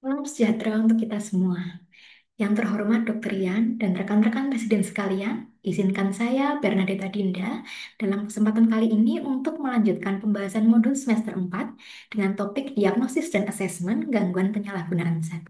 Salam sejahtera untuk kita semua. Yang terhormat Dr. Rian dan rekan-rekan residen sekalian, izinkan saya, Bernadetta Dinda, dalam kesempatan kali ini untuk melanjutkan pembahasan modul semester 4 dengan topik diagnosis dan asesmen gangguan penyalahgunaan zat.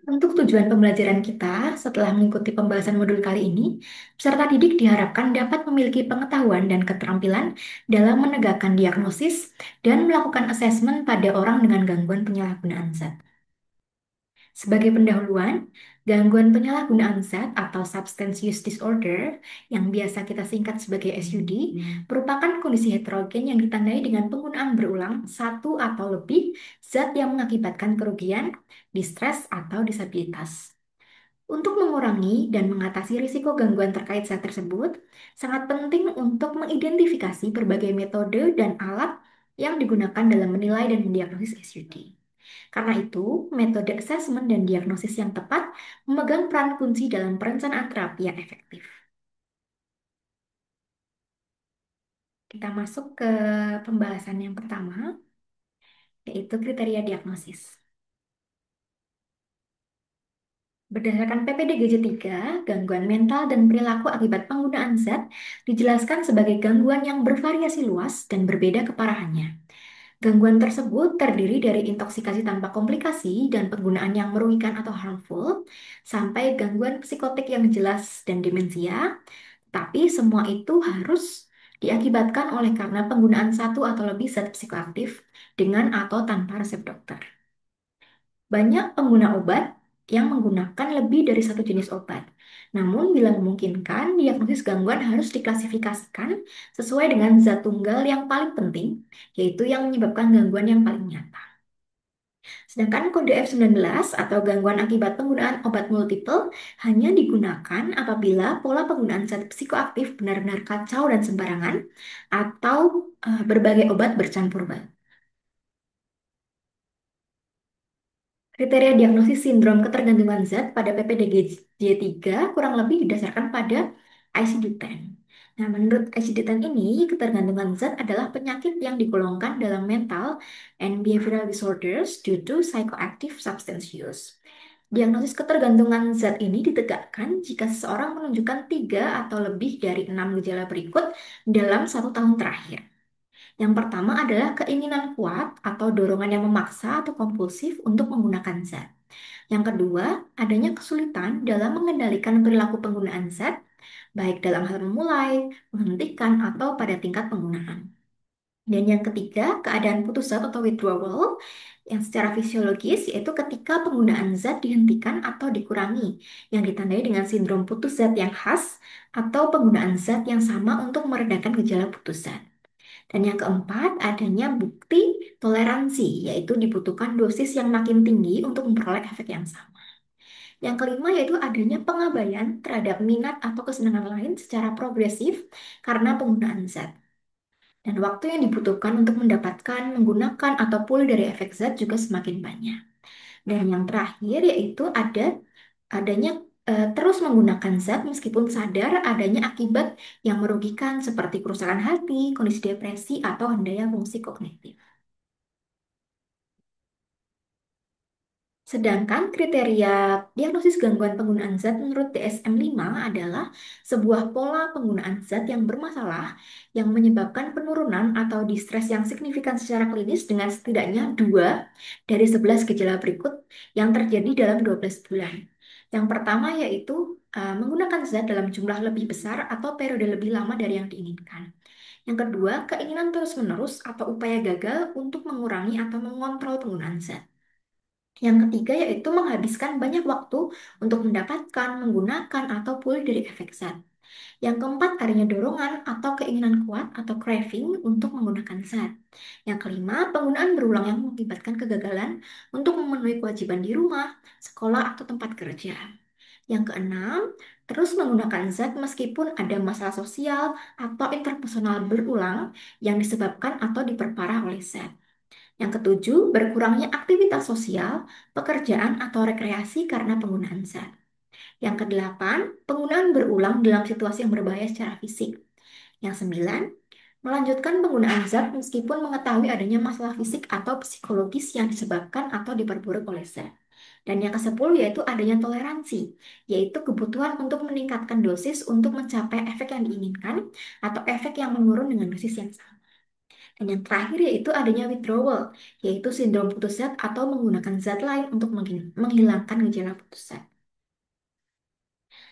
Untuk tujuan pembelajaran kita, setelah mengikuti pembahasan modul kali ini, peserta didik diharapkan dapat memiliki pengetahuan dan keterampilan dalam menegakkan diagnosis dan melakukan asesmen pada orang dengan gangguan penyalahgunaan zat. Sebagai pendahuluan, gangguan penyalahgunaan zat atau substance use disorder yang biasa kita singkat sebagai SUD merupakan kondisi heterogen yang ditandai dengan penggunaan berulang satu atau lebih zat yang mengakibatkan kerugian, distres, atau disabilitas. Untuk mengurangi dan mengatasi risiko gangguan terkait zat tersebut, sangat penting untuk mengidentifikasi berbagai metode dan alat yang digunakan dalam menilai dan mendiagnosis SUD. Karena itu, metode asesmen dan diagnosis yang tepat memegang peran kunci dalam perencanaan terapi yang efektif. Kita masuk ke pembahasan yang pertama, yaitu kriteria diagnosis. Berdasarkan PPDGJ 3, gangguan mental dan perilaku akibat penggunaan zat dijelaskan sebagai gangguan yang bervariasi luas dan berbeda keparahannya. Gangguan tersebut terdiri dari intoksikasi tanpa komplikasi dan penggunaan yang merugikan atau harmful, sampai gangguan psikotik yang jelas dan demensia, tapi semua itu harus diakibatkan oleh karena penggunaan satu atau lebih zat psikoaktif dengan atau tanpa resep dokter. Banyak pengguna obat yang menggunakan lebih dari satu jenis obat. Namun, bila memungkinkan, diagnosis gangguan harus diklasifikasikan sesuai dengan zat tunggal yang paling penting, yaitu yang menyebabkan gangguan yang paling nyata. Sedangkan kode F19 atau gangguan akibat penggunaan obat multiple hanya digunakan apabila pola penggunaan zat psikoaktif benar-benar kacau dan sembarangan atau berbagai obat bercampur baur. Kriteria diagnosis sindrom ketergantungan zat pada PPDG-3 kurang lebih didasarkan pada ICD-10. Nah, menurut ICD-10 ini, ketergantungan zat adalah penyakit yang digolongkan dalam mental and behavioral disorders due to psychoactive substance use. Diagnosis ketergantungan zat ini ditegakkan jika seseorang menunjukkan 3 atau lebih dari 6 gejala berikut dalam 1 tahun terakhir. Yang pertama adalah keinginan kuat atau dorongan yang memaksa atau kompulsif untuk menggunakan zat. Yang kedua, adanya kesulitan dalam mengendalikan perilaku penggunaan zat, baik dalam hal memulai, menghentikan, atau pada tingkat penggunaan. Dan yang ketiga, keadaan putus zat atau withdrawal, yang secara fisiologis yaitu ketika penggunaan zat dihentikan atau dikurangi, yang ditandai dengan sindrom putus zat yang khas, atau penggunaan zat yang sama untuk meredakan gejala putus zat. Dan yang keempat, adanya bukti toleransi, yaitu dibutuhkan dosis yang makin tinggi untuk memperoleh efek yang sama. Yang kelima, yaitu adanya pengabaian terhadap minat atau kesenangan lain secara progresif karena penggunaan zat. Dan waktu yang dibutuhkan untuk mendapatkan, menggunakan, atau pulih dari efek zat juga semakin banyak. Dan yang terakhir, yaitu adanya terus menggunakan zat meskipun sadar adanya akibat yang merugikan seperti kerusakan hati, kondisi depresi, atau daya fungsi kognitif. Sedangkan kriteria diagnosis gangguan penggunaan zat menurut DSM-5 adalah sebuah pola penggunaan zat yang bermasalah yang menyebabkan penurunan atau distres yang signifikan secara klinis dengan setidaknya 2 dari 11 gejala berikut yang terjadi dalam 12 bulan. Yang pertama yaitu menggunakan zat dalam jumlah lebih besar atau periode lebih lama dari yang diinginkan. Yang kedua, keinginan terus-menerus atau upaya gagal untuk mengurangi atau mengontrol penggunaan zat. Yang ketiga yaitu menghabiskan banyak waktu untuk mendapatkan, menggunakan, atau pulih dari efek zat. Yang keempat, adanya dorongan atau keinginan kuat atau craving untuk menggunakan zat. Yang kelima, penggunaan berulang yang mengakibatkan kegagalan untuk memenuhi kewajiban di rumah, sekolah, atau tempat kerja. Yang keenam, terus menggunakan zat meskipun ada masalah sosial atau interpersonal berulang yang disebabkan atau diperparah oleh zat. Yang ketujuh, berkurangnya aktivitas sosial, pekerjaan, atau rekreasi karena penggunaan zat. Yang kedelapan, penggunaan berulang dalam situasi yang berbahaya secara fisik. Yang sembilan, Melanjutkan penggunaan zat meskipun mengetahui adanya masalah fisik atau psikologis yang disebabkan atau diperburuk oleh zat. Dan yang ke-10 yaitu adanya toleransi, yaitu kebutuhan untuk meningkatkan dosis untuk mencapai efek yang diinginkan atau efek yang menurun dengan dosis yang sama. Dan yang terakhir yaitu adanya withdrawal, yaitu sindrom putus zat atau menggunakan zat lain untuk menghilangkan gejala putus zat.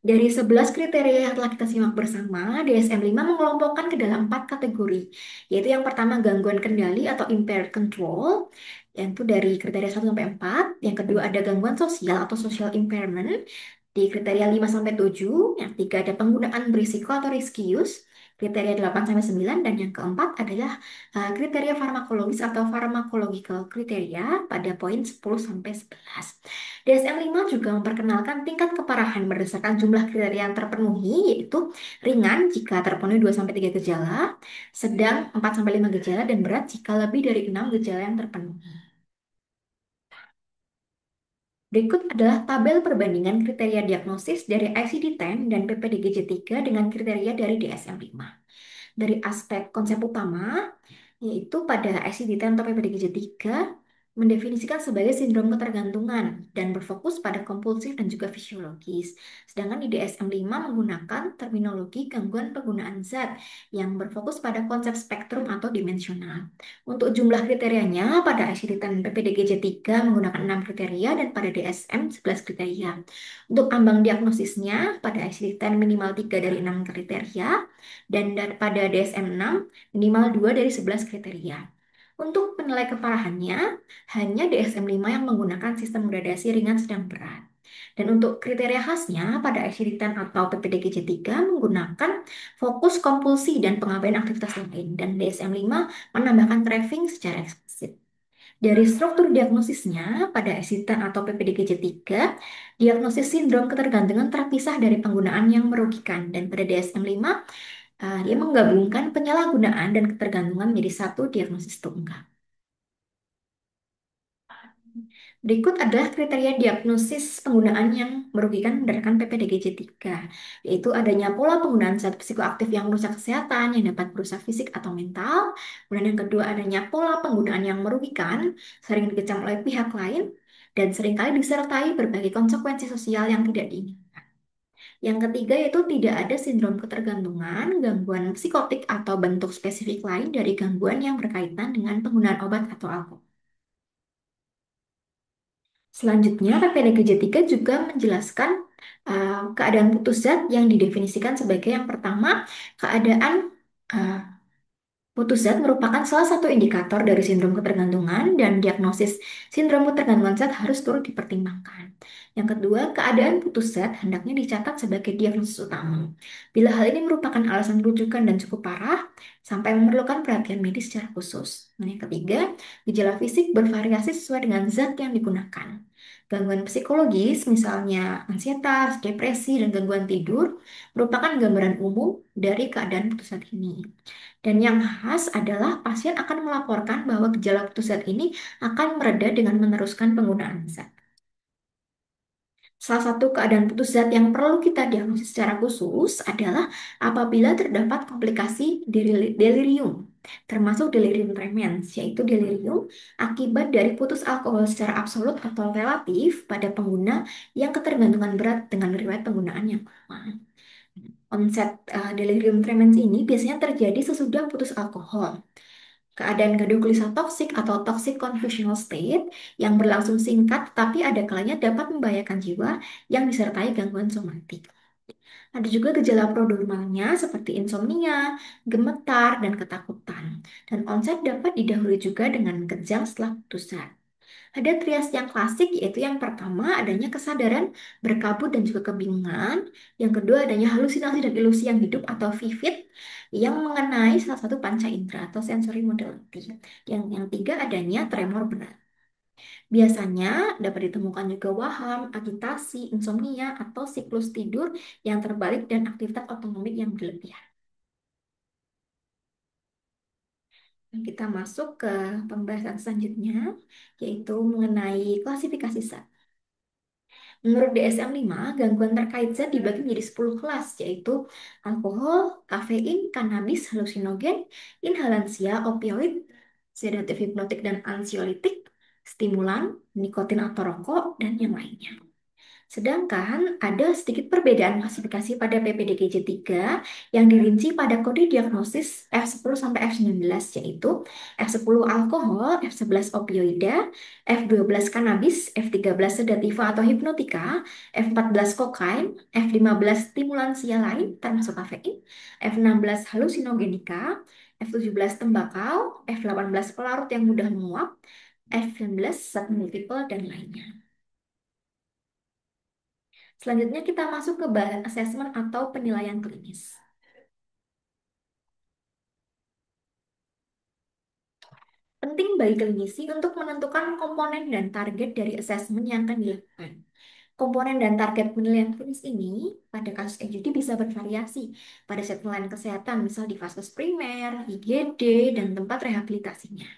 Dari 11 kriteria yang telah kita simak bersama, DSM-5 mengelompokkan ke dalam 4 kategori, yaitu yang pertama gangguan kendali atau impaired control, yang itu dari kriteria 1 sampai 4. Yang kedua ada gangguan sosial atau social impairment di kriteria 5 sampai 7. Yang ketiga ada penggunaan berisiko atau risky use, kriteria 8 sampai 9. Dan yang keempat adalah kriteria farmakologis atau pharmacological kriteria pada poin 10 sampai 11. DSM-5 juga memperkenalkan tingkat keparahan berdasarkan jumlah kriteria yang terpenuhi, yaitu ringan jika terpenuhi 2 sampai 3 gejala, sedang 4 sampai 5 gejala, dan berat jika lebih dari 6 gejala yang terpenuhi. Berikut adalah tabel perbandingan kriteria diagnosis dari ICD-10 dan PPDGJ-3 dengan kriteria dari DSM-5. Dari aspek konsep utama, yaitu pada ICD-10 atau PPDG-3 mendefinisikan sebagai sindrom ketergantungan dan berfokus pada kompulsif dan juga fisiologis. Sedangkan di DSM-5 menggunakan terminologi gangguan penggunaan zat yang berfokus pada konsep spektrum atau dimensional. Untuk jumlah kriterianya, pada ICD-10 dan PPDG-3 menggunakan 6 kriteria dan pada DSM 11 kriteria. Untuk ambang diagnosisnya, pada ICD-10 minimal 3 dari 6 kriteria dan pada DSM-6 minimal 2 dari 11 kriteria. Untuk penilai keparahannya, hanya DSM-5 yang menggunakan sistem gradasi ringan sedang berat. Dan untuk kriteria khasnya pada ICD-10 atau PPDG-3 menggunakan fokus kompulsi dan pengabaian aktivitas lain. Dan DSM-5 menambahkan craving secara eksplisit. Dari struktur diagnosisnya pada ICD-10 atau PPDG-3, diagnosis sindrom ketergantungan terpisah dari penggunaan yang merugikan. Dan pada DSM-5, dia menggabungkan penyalahgunaan dan ketergantungan menjadi satu diagnosis tunggal. Berikut adalah kriteria diagnosis penggunaan yang merugikan berdasarkan PPDGJ-3, yaitu adanya pola penggunaan zat psikoaktif yang merusak kesehatan, yang dapat merusak fisik atau mental. Kemudian yang kedua adanya pola penggunaan yang merugikan, sering dikecam oleh pihak lain, dan seringkali disertai berbagai konsekuensi sosial yang tidak diinginkan. Yang ketiga yaitu tidak ada sindrom ketergantungan, gangguan psikotik atau bentuk spesifik lain dari gangguan yang berkaitan dengan penggunaan obat atau alkohol. Selanjutnya, PPDG-3 juga menjelaskan keadaan putus zat yang didefinisikan sebagai yang pertama, keadaan uh, putus zat merupakan salah satu indikator dari sindrom ketergantungan dan diagnosis sindrom ketergantungan zat harus turut dipertimbangkan. Yang kedua, keadaan putus zat hendaknya dicatat sebagai diagnosis utama. Bila hal ini merupakan alasan rujukan dan cukup parah, sampai memerlukan perhatian medis secara khusus. Nah, yang ketiga, gejala fisik bervariasi sesuai dengan zat yang digunakan. Gangguan psikologis, misalnya ansietas, depresi, dan gangguan tidur, merupakan gambaran umum dari keadaan putus zat ini. Dan yang khas adalah pasien akan melaporkan bahwa gejala putus zat ini akan mereda dengan meneruskan penggunaan zat. Salah satu keadaan putus zat yang perlu kita diagnosis secara khusus adalah apabila terdapat komplikasi delirium, termasuk delirium tremens, yaitu delirium akibat dari putus alkohol secara absolut atau relatif pada pengguna yang ketergantungan berat dengan riwayat penggunaan yang lama. Onset delirium tremens ini biasanya terjadi sesudah putus alkohol. Keadaan gaduh gelisah toksik atau toxic confusional state yang berlangsung singkat tapi ada kalanya dapat membahayakan jiwa yang disertai gangguan somatik. Ada juga gejala prodromalnya seperti insomnia, gemetar, dan ketakutan. Dan onset dapat didahului juga dengan kejang setelah putus zat. Ada trias yang klasik, yaitu yang pertama adanya kesadaran berkabut dan juga kebingungan. Yang kedua adanya halusinasi dan ilusi yang hidup atau vivid yang mengenai salah satu panca indera atau sensory modality. Yang tiga adanya tremor berat. Biasanya dapat ditemukan juga waham, agitasi, insomnia, atau siklus tidur yang terbalik dan aktivitas otonomik yang berlebihan. Kita masuk ke pembahasan selanjutnya, yaitu mengenai klasifikasi zat. Menurut DSM-5, gangguan terkait zat dibagi menjadi 10 kelas, yaitu alkohol, kafein, kanabis, halusinogen, inhalansia, opioid, sedatif hipnotik dan ansiolitik, stimulan, nikotin atau rokok, dan yang lainnya. Sedangkan ada sedikit perbedaan klasifikasi pada PPDG3 yang dirinci pada kode diagnosis F10 sampai F19, yaitu F10 alkohol, F11 opioida, F12 kanabis, F13 sedativa atau hipnotika, F14 kokain, F15 stimulansia lain termasuk kafein, F16 halusinogenika, F17 tembakau, F18 pelarut yang mudah menguap, F19 zat multiple dan lainnya. Selanjutnya kita masuk ke bahan assessment atau penilaian klinis. Penting bagi klinisi untuk menentukan komponen dan target dari assessment yang akan dilakukan. Komponen dan target penilaian klinis ini pada kasus EGD bisa bervariasi pada settingan kesehatan, misal di vaskes primer, IGD, dan tempat rehabilitasinya.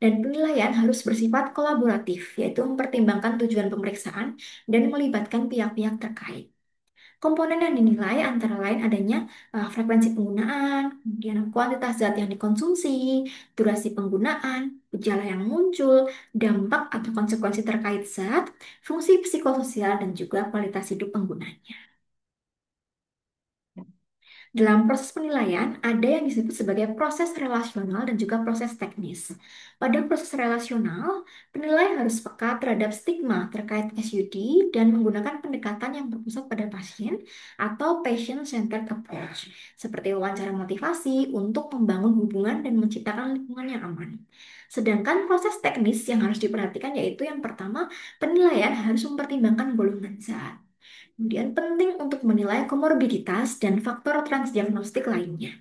Dan penilaian harus bersifat kolaboratif, yaitu mempertimbangkan tujuan pemeriksaan dan melibatkan pihak-pihak terkait. Komponen yang dinilai antara lain adanya frekuensi penggunaan, kemudian kuantitas zat yang dikonsumsi, durasi penggunaan, gejala yang muncul, dampak atau konsekuensi terkait zat, fungsi psikososial, dan juga kualitas hidup penggunanya. Dalam proses penilaian, ada yang disebut sebagai proses relasional dan juga proses teknis. Pada proses relasional, penilai harus peka terhadap stigma terkait SUD dan menggunakan pendekatan yang berpusat pada pasien atau patient-centered approach, seperti wawancara motivasi untuk membangun hubungan dan menciptakan lingkungan yang aman. Sedangkan proses teknis yang harus diperhatikan yaitu yang pertama, penilaian harus mempertimbangkan golongan zat. Kemudian penting untuk menilai komorbiditas dan faktor transdiagnostik lainnya.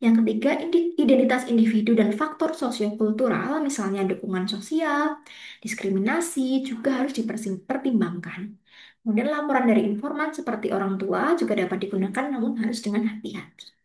Yang ketiga, identitas individu dan faktor sosiokultural, misalnya dukungan sosial, diskriminasi, juga harus dipertimbangkan. Kemudian laporan dari informan seperti orang tua juga dapat digunakan namun harus dengan hati-hati.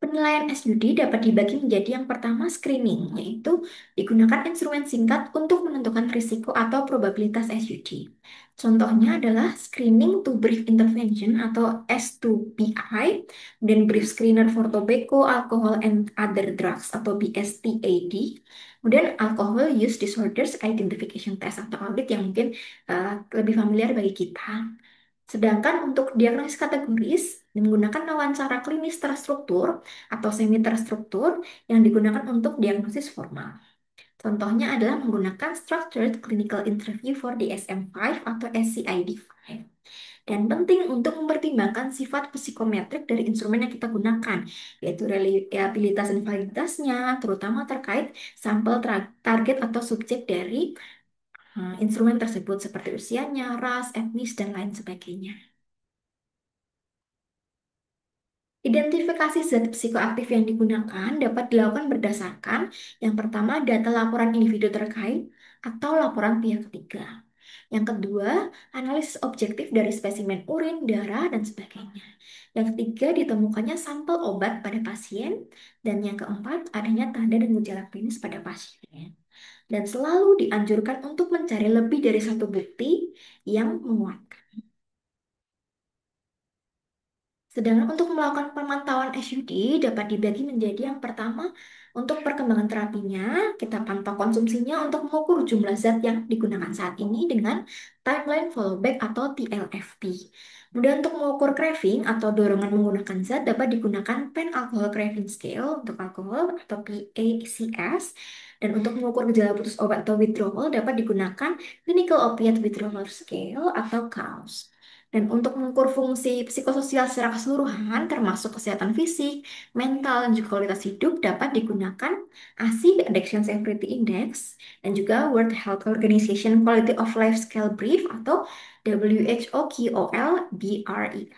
Penilaian SUD dapat dibagi menjadi yang pertama screening, yaitu digunakan instrumen singkat untuk menentukan risiko atau probabilitas SUD. Contohnya adalah screening to brief intervention atau S2PI, dan brief screener for tobacco, alcohol and other drugs atau BSTAD, kemudian alcohol use disorders identification test atau audit yang mungkin lebih familiar bagi kita. Sedangkan untuk diagnosis kategoris menggunakan wawancara klinis terstruktur atau semi terstruktur yang digunakan untuk diagnosis formal. Contohnya adalah menggunakan Structured Clinical Interview for DSM-5 atau SCID-5. Dan penting untuk mempertimbangkan sifat psikometrik dari instrumen yang kita gunakan, yaitu reliabilitas dan validitasnya, terutama terkait sampel target atau subjek dari instrumen tersebut seperti usianya, ras, etnis, dan lain sebagainya. Identifikasi zat psikoaktif yang digunakan dapat dilakukan berdasarkan yang pertama data laporan individu terkait atau laporan pihak ketiga. Yang kedua, analisis objektif dari spesimen urin, darah, dan sebagainya. Yang ketiga, ditemukannya sampel obat pada pasien. Dan yang keempat, adanya tanda dan gejala klinis pada pasien. Dan selalu dianjurkan untuk mencari lebih dari satu bukti yang menguatkan. Sedangkan untuk melakukan pemantauan SUD dapat dibagi menjadi yang pertama untuk perkembangan terapinya, kita pantau konsumsinya untuk mengukur jumlah zat yang digunakan saat ini dengan timeline followback atau TLFP. Kemudian untuk mengukur craving atau dorongan menggunakan zat dapat digunakan Pan Alcohol Craving Scale untuk alkohol atau PACS. Dan untuk mengukur gejala putus obat atau withdrawal dapat digunakan Clinical Opiate Withdrawal Scale atau COWS. Dan untuk mengukur fungsi psikososial secara keseluruhan, termasuk kesehatan fisik, mental, dan juga kualitas hidup, dapat digunakan ASI, Addiction Severity Index, dan juga World Health Organization Quality of Life Scale Brief atau WHO QOL BRI.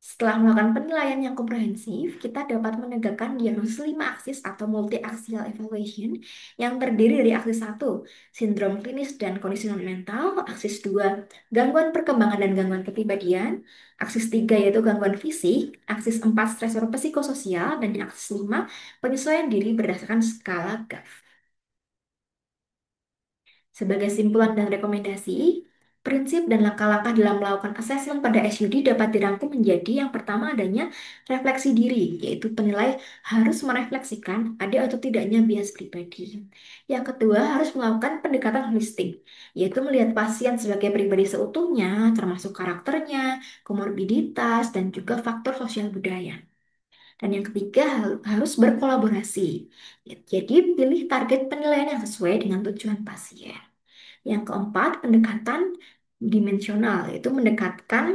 Setelah melakukan penilaian yang komprehensif, kita dapat menegakkan diagnosis 5 aksis atau multi-axial evaluation yang terdiri dari aksis satu, sindrom klinis dan kondisi non-mental, aksis 2, gangguan perkembangan dan gangguan kepribadian, aksis 3 yaitu gangguan fisik, aksis 4 stresor psikososial, dan aksis 5 penyesuaian diri berdasarkan skala GAF. Sebagai simpulan dan rekomendasi, prinsip dan langkah-langkah dalam melakukan asesmen pada SUD dapat dirangkum menjadi yang pertama adanya refleksi diri, yaitu penilai harus merefleksikan ada atau tidaknya bias pribadi. Yang kedua harus melakukan pendekatan holistik, yaitu melihat pasien sebagai pribadi seutuhnya, termasuk karakternya, komorbiditas, dan juga faktor sosial budaya. Dan yang ketiga harus berkolaborasi. Jadi pilih target penilaian yang sesuai dengan tujuan pasien. Yang keempat, pendekatan dimensional, yaitu mendekatkan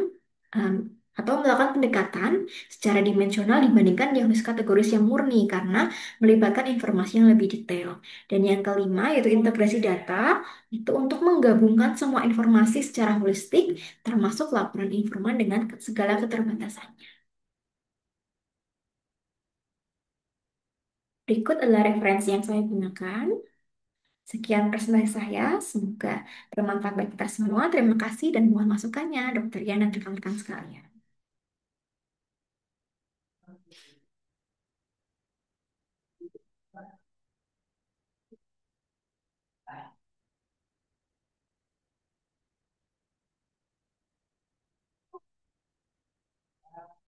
em, atau melakukan pendekatan secara dimensional dibandingkan diagnosis kategoris yang murni karena melibatkan informasi yang lebih detail. Dan yang kelima, yaitu integrasi data, itu untuk menggabungkan semua informasi secara holistik, termasuk laporan informan dengan segala keterbatasannya. Berikut adalah referensi yang saya gunakan. Sekian presentasi saya, semoga bermanfaat bagi kita semua. Terima kasih dan mohon masukannya, Dokter Yan dan rekan-rekan sekalian.